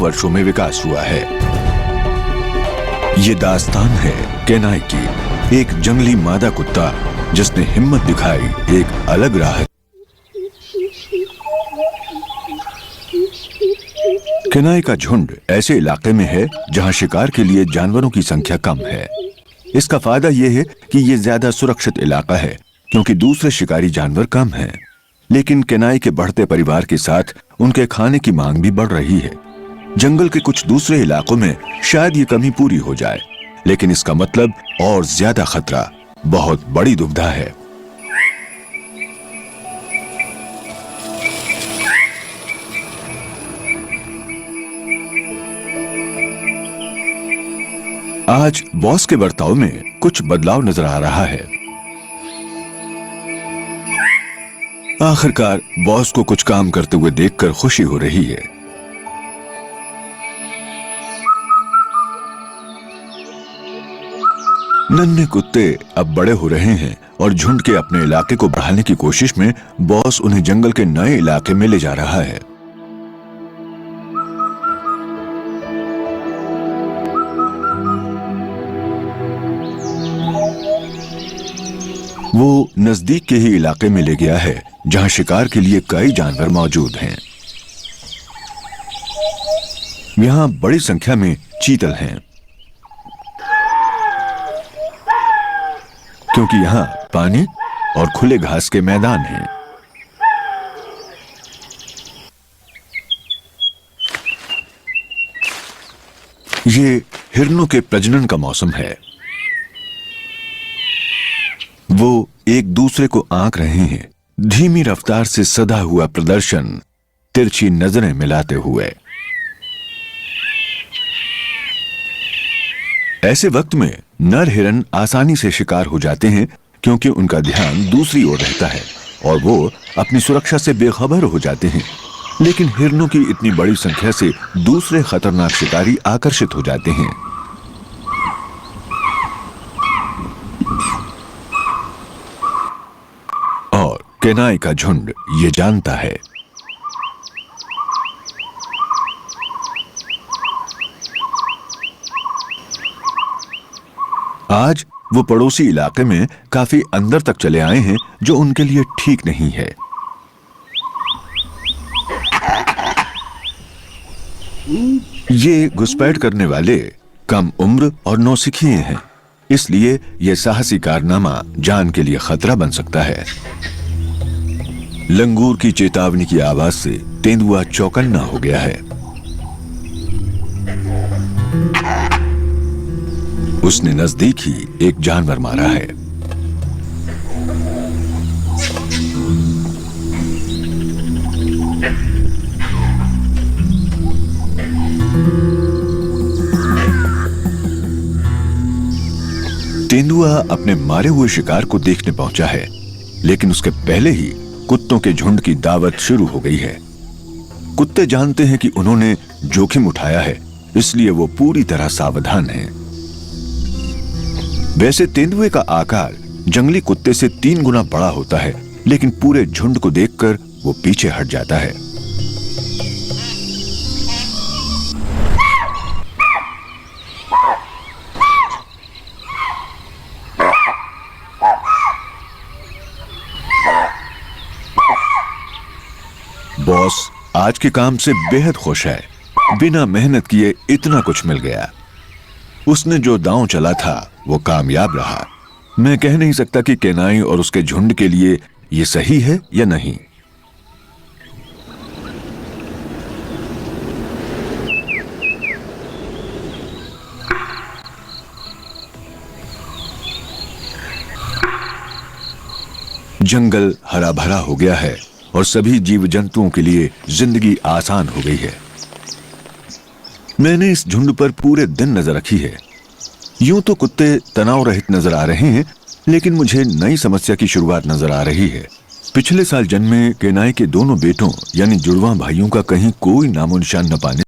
वर्षों में विकास हुआ है। ये दास्तान है केनाई की, एक जंगली मादा कुत्ता जिसने हिम्मत दिखाई एक अलग राह। केनाई का झुंड ऐसे इलाके में है जहां शिकार के लिए जानवरों की संख्या कम है। इसका फायदा यह है कि यह ज्यादा सुरक्षित इलाका है क्योंकि दूसरे शिकारी जानवर कम हैं। लेकिन केनाई के बढ़ते परिवार के साथ उनके खाने की मांग भी बढ़ रही है। जंगल के कुछ दूसरे इलाकों में शायद ये कमी पूरी हो जाए, लेकिन इसका मतलब और ज्यादा खतरा, बहुत बड़ी दुविधा है। आज बॉस के बर्ताव में कुछ बदलाव नजर आ रहा है। आखिरकार बॉस को कुछ काम करते हुए देखकर खुशी हो रही है। नन्हे कुत्ते अब बड़े हो रहे हैं और झुंड के अपने इलाके को बढ़ाने की कोशिश में बॉस उन्हें जंगल के नए इलाके में ले जा रहा है। वो नजदीक के ही इलाके में ले गया है जहां शिकार के लिए कई जानवर मौजूद हैं। यहां बड़ी संख्या में चीतल हैं क्योंकि यहां पानी और खुले घास के मैदान हैं। ये हिरणों के प्रजनन का मौसम है। वो एक दूसरे को आंक रहे हैं, धीमी रफ्तार से सधा हुआ प्रदर्शन, तिरछी नजरें मिलाते हुए। ऐसे वक्त में नर हिरन आसानी से शिकार हो जाते हैं क्योंकि उनका ध्यान दूसरी ओर रहता है और वो अपनी सुरक्षा से बेखबर हो जाते हैं। लेकिन हिरणों की इतनी बड़ी संख्या से दूसरे खतरनाक शिकारी आकर्षित हो जाते हैं। और केनाई का झुंड ये जानता है। आज वो पड़ोसी इलाके में काफी अंदर तक चले आए हैं जो उनके लिए ठीक नहीं है। ये घुसपैठ करने वाले कम उम्र और नौसिखिए हैं, इसलिए यह साहसी कारनामा जान के लिए खतरा बन सकता है। लंगूर की चेतावनी की आवाज से तेंदुआ चौकन्ना हो गया है। उसने नजदीक ही एक जानवर मारा है। तेंदुआ अपने मारे हुए शिकार को देखने पहुंचा है, लेकिन उसके पहले ही कुत्तों के झुंड की दावत शुरू हो गई है। कुत्ते जानते हैं कि उन्होंने जोखिम उठाया है, इसलिए वो पूरी तरह सावधान हैं। वैसे तेंदुए का आकार जंगली कुत्ते से 3 गुना बड़ा होता है, लेकिन पूरे झुंड को देखकर वो पीछे हट जाता है। बॉस आज के काम से बेहद खुश है। बिना मेहनत किए इतना कुछ मिल गया। उसने जो दांव चला था वो कामयाब रहा। मैं कह नहीं सकता कि केनाई और उसके झुंड के लिए ये सही है या नहीं। जंगल हरा भरा हो गया है और सभी जीव जंतुओं के लिए जिंदगी आसान हो गई है। मैंने इस झुंड पर पूरे दिन नजर रखी है। यूं तो कुत्ते तनाव रहित नजर आ रहे हैं, लेकिन मुझे नई समस्या की शुरुआत नजर आ रही है। पिछले साल जन्मे केनाई के दोनों बेटों यानी जुड़वा भाइयों का कहीं कोई नामो निशान न पाने